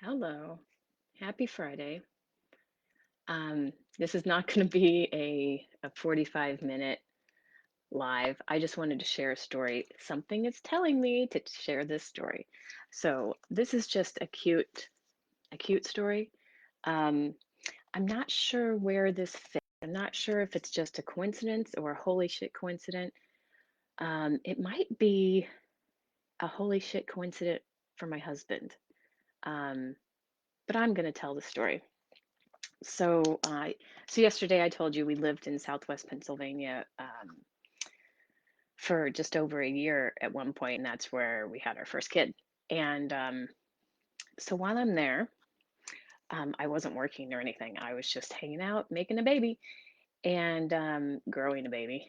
Hello. Happy Friday. This is not going to be a 45-minute live. I just wanted to share a story. Something is telling me to share this story. So this is just a cute story. Um, I'm not sure where this fits. I'm not sure if it's just a coincidence or a holy shit coincidence. It might be a holy shit coincidence for my husband. Um, but I'm going to tell the story. So, so yesterday I told you we lived in Southwest Pennsylvania for just over a year at one point, and that's where we had our first kid. And so while I'm there, I wasn't working or anything. I was just hanging out, making a baby, and growing a baby.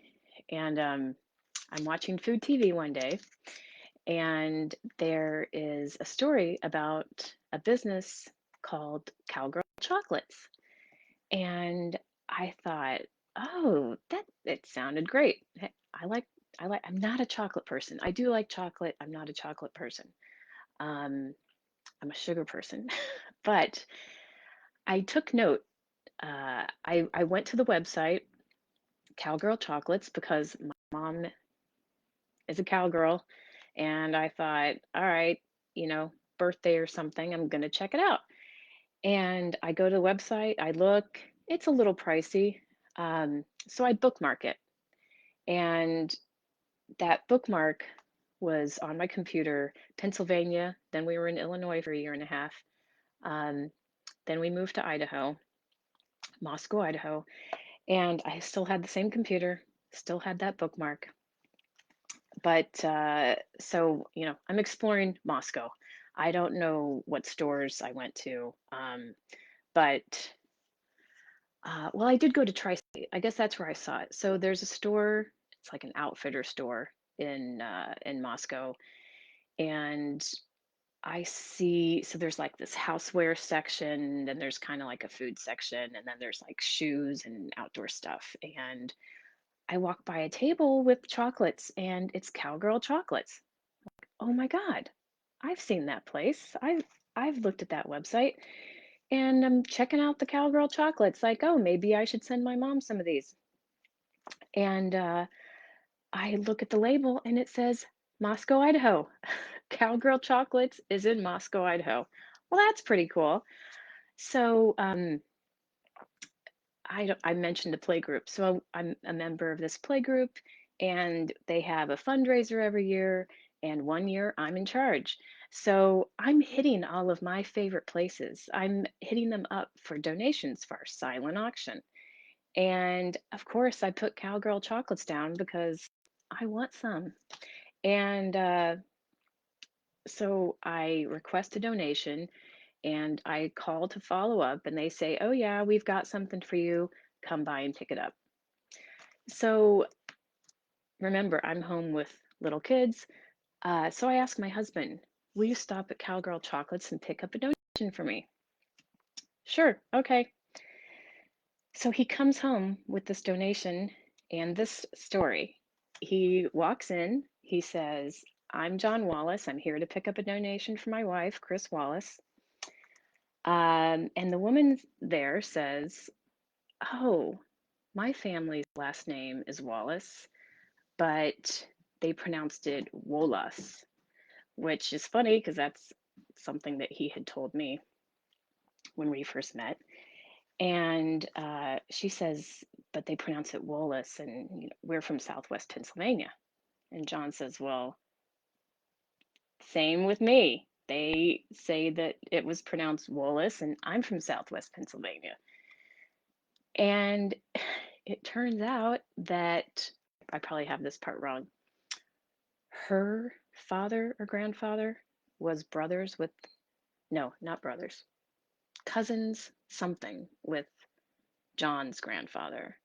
And I'm watching Food TV one day, and there is a story about a business called Cowgirl Chocolates. And I thought, "Oh, that it sounded great. I like I'm not a chocolate person. I do like chocolate. I'm not a chocolate person. Um, I'm a sugar person." But I took note. I went to the website, Cowgirl Chocolates, because my mom is a cowgirl, and I thought, all right, birthday or something, I'm gonna check it out. And I go to the website, I look, it's a little pricey. So I bookmark it. And that bookmark was on my computer, Pennsylvania. Then we were in Illinois for a year and a half. Um, then we moved to Idaho, Moscow, Idaho. And I still had the same computer, still had that bookmark. But I'm exploring Moscow. I don't know what stores I went to, but well, I did go to Tri-State. I guess that's where I saw it. So there's a store. It's like an outfitter store in Moscow, and I see. So there's like this houseware section, then there's kind of like a food section, and then there's like shoes and outdoor stuff. And I walk by a table with chocolates, and it's Cowgirl Chocolates. Oh my God, I've seen that place. I've looked at that website, and I'm checking out the Cowgirl Chocolates. Like, oh, maybe I should send my mom some of these. And I look at the label and it says Moscow, Idaho. Cowgirl Chocolates is in Moscow, Idaho. Well, that's pretty cool. So I mentioned the play group. So I'm a member of this play group, and they have a fundraiser every year. And one year I'm in charge. So I'm hitting all of my favorite places. I'm hitting them up for donations for our silent auction. And of course, I put Cowgirl Chocolates down because I want some. And so I request a donation and I call to follow up, and they say, "Oh, yeah, we've got something for you. Come by and pick it up." So remember, I'm home with little kids. So I asked my husband, "Will you stop at Cowgirl Chocolates and pick up a donation for me?" Sure, okay. So he comes home with this donation and this story. He walks in, he says, "I'm John Wallace. I'm here to pick up a donation for my wife, Chris Wallace." And the woman there says, "Oh, my family's last name is Wallace, but they pronounced it Wolas," which is funny because that's something that he had told me when we first met. And she says, "But they pronounce it Wolas, and we're from Southwest Pennsylvania." And John says, "Well, same with me. They say that it was pronounced Wolas, and I'm from Southwest Pennsylvania." And it turns out that I probably have this part wrong. Her father or grandfather was brothers with, no, not brothers, cousins, something with John's grandfather.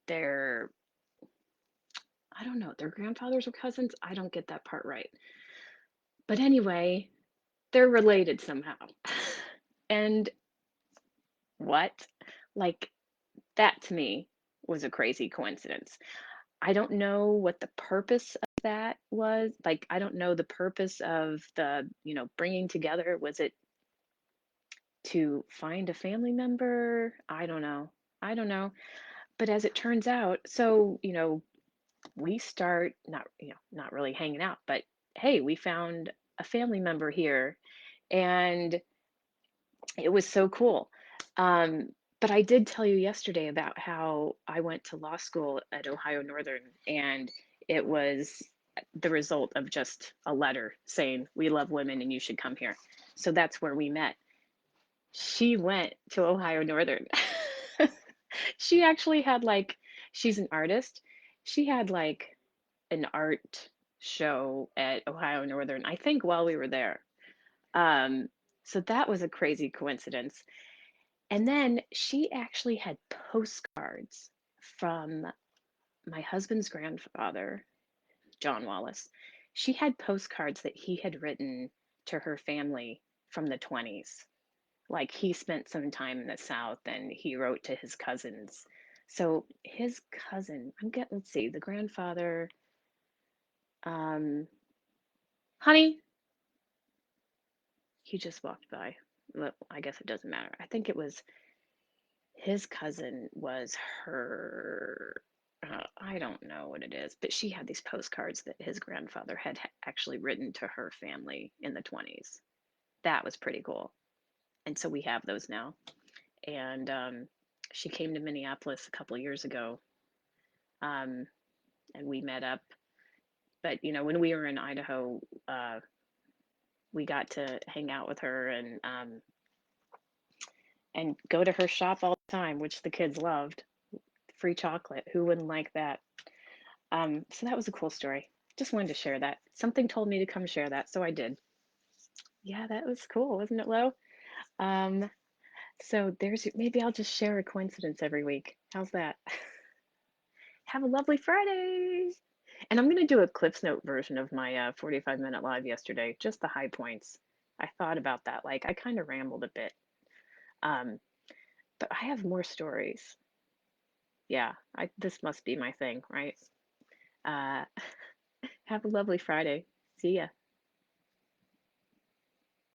They're, I don't know, their grandfathers were cousins. I don't get that part right. But anyway, they're related somehow. And what? Like, that to me was a crazy coincidence. I don't know what the purpose of that was. Like, I don't know the purpose of the, bringing together. Was it to find a family member. I don't know. I don't know. But as it turns out, so, we start not really hanging out, but hey, we found a family member here and it was so cool. Um, but I did tell you yesterday about how I went to law school at Ohio Northern, and it was the result of just a letter saying, "We love women and you should come here." So that's where we met. She went to Ohio Northern. She actually had like, she's an artist. She had like an art show at Ohio Northern, I think, while we were there. Um, so that was a crazy coincidence. And then she actually had postcards from my husband's grandfather, John Wallace. She had postcards that he had written to her family from the 20s. Like he spent some time in the South and he wrote to his cousins. So his cousin, let's see, the grandfather, um, honey, he just walked by. Well, I guess it doesn't matter. I think it was his cousin was her, I don't know what it is, but she had these postcards that his grandfather had actually written to her family in the 20s. That was pretty cool. And so we have those now. And she came to Minneapolis a couple of years ago, um, and we met up. But when we were in Idaho, we got to hang out with her and go to her shop all the time, which the kids loved. Free chocolate. Who wouldn't like that? So that was a cool story. Just wanted to share that. Something told me to come share that, so I did. Yeah, that was cool, wasn't it, Lo? Um, so maybe I'll just share a coincidence every week. How's that? Have a lovely Friday. And I'm going to do a Cliffs Note version of my 45-minute live yesterday, just the high points. I thought about that. Like, I kind of rambled a bit. Um, but I have more stories. Yeah, this must be my thing, right? Uh, have a lovely Friday. See ya.